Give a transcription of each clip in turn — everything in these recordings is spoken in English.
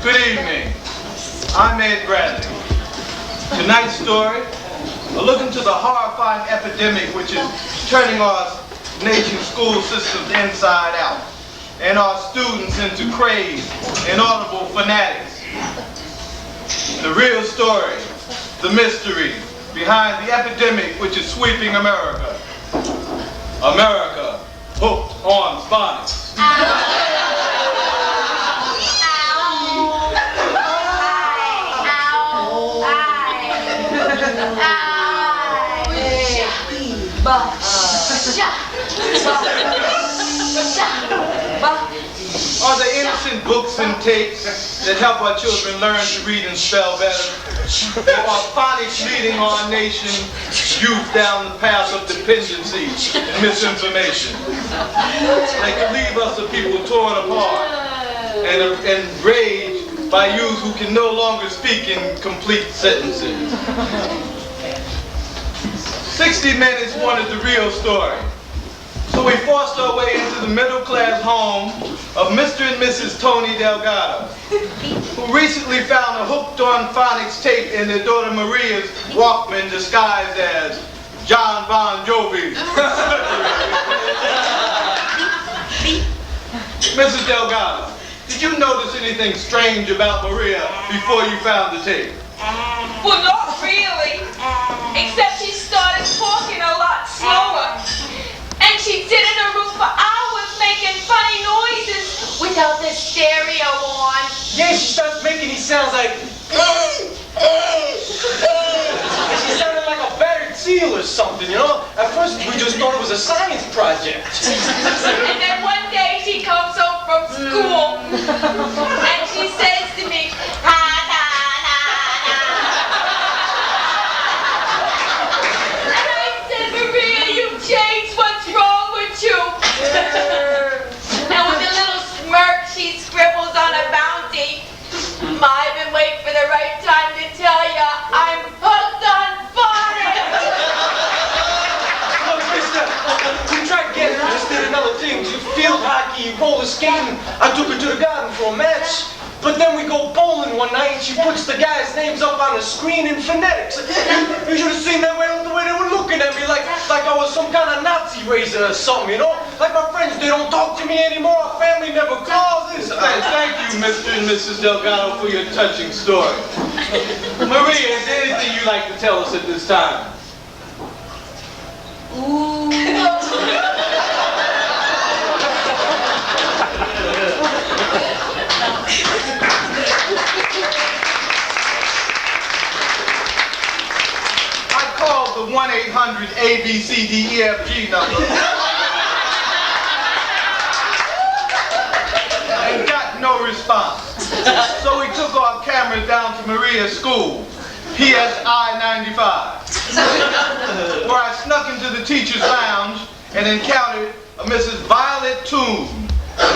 Good evening. I'm Wali Brandon. Tonight's story, a look into the horrifying epidemic which is turning our nation's school systems inside out, and our students into crazed, inaudible fanatics. The real story, the mystery behind the epidemic which is sweeping America. America, hooked on phonics. Are there innocent books and tapes that help our children learn to read and spell better? Or are phonics leading our nation youth down the path of dependency and misinformation? They could leave us a people torn apart and enraged by youth who can no longer speak in complete sentences. 60 Minutes wanted the real story. So we forced our way into the middle-class home of Mr. and Mrs. Tony Delgado, who recently found a hooked on phonics tape in their daughter Maria's Walkman disguised as John Bon Jovi. Mrs. Delgado, did you notice anything strange about Maria before you found the tape? Well, not really, except she started talking a lot slower. And she'd sit in her room for hours making funny noises without the stereo on. Yeah, she starts making these sounds like she sounded like a battered seal or something, you know? At first we just thought it was a science project. And then one day she comes home from school and she says to me, and with a little smirk, she scribbles on a bounty. I've been waiting for the right time to tell ya I'm hooked on phonics. Look, mister, we tried getting her to did another thing. Field hockey, roller skating. I took her to the garden for a match. But then we go bowling one night and she puts the guys' names up on the screen in phonetics. You should have seen the way they were looking at me like I was some kind of Nazi raisin or something, you know? Like my friends, they don't talk to me anymore. Our family never calls. Thank you, Mr. and Mrs. Delgado, for your touching story. Maria, is there anything you'd like to tell us at this time? Ooh. I called the 1-800-ABCDEFG number and got no response. So we took our cameras down to Maria's school, PSI 95, where I snuck into the teacher's lounge and encountered a Mrs. Violet Toon,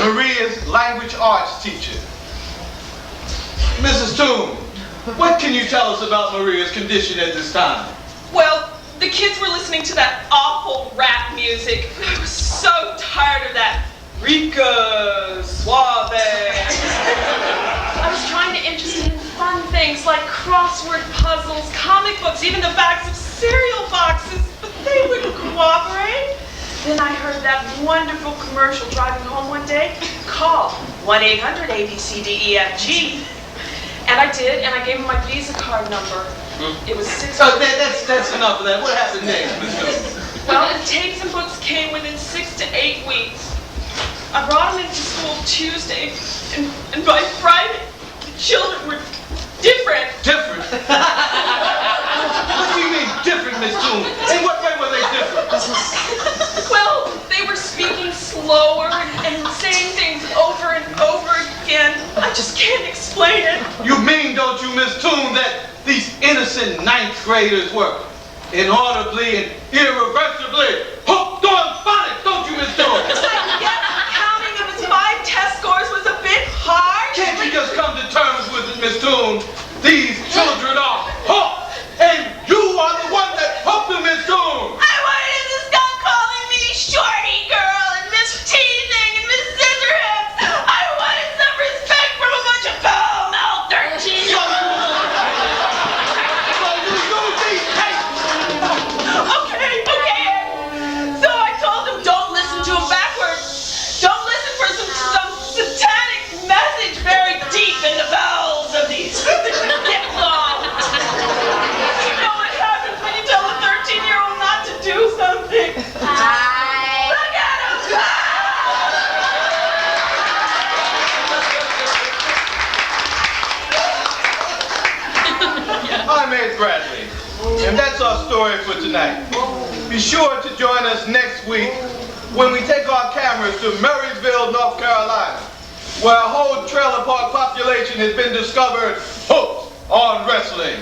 Maria's language arts teacher. Mrs. Toon, what can you tell us about Maria's condition at this time? Well, the kids were listening to that awful rap music. I was so tired of that Rica Suave. I was trying to interest them in fun things like crossword puzzles, comic books, even the bags of cereal boxes, but they wouldn't cooperate. Then I heard that wonderful commercial driving home one day. Call 1-800-ABCDEFG. And I did, and I gave him my Visa card number. It was $6. Oh, that's enough of that. What happened next, Ms. Toon? Well, the tapes and books came within 6 to 8 weeks. I brought them into school Tuesday, and by Friday, the children were different. Different? What do you mean different, Ms. Toon? In what way were they different? Well, they were speaking slower and saying things over and over again. I just can't explain it. You mean, don't you, Ms. Toon, that these innocent 9th graders were inaudibly and irreversibly hooked on phonics, don't you, Ms. Toon? Yet counting of his 5 test scores was a bit hard. Can't you just come to terms with it, Ms. Toon? These children are hooked, and you are the one that hooked them, Ms. Toon. I wanted him to stop calling me Shorty Girl and Miss Teasing and Miss Scissorhands. I wanted some respect from a bunch of coal Ed Bradley. And that's our story for tonight. Be sure to join us next week when we take our cameras to Marysville, North Carolina, where a whole trailer park population has been discovered hooked on wrestling.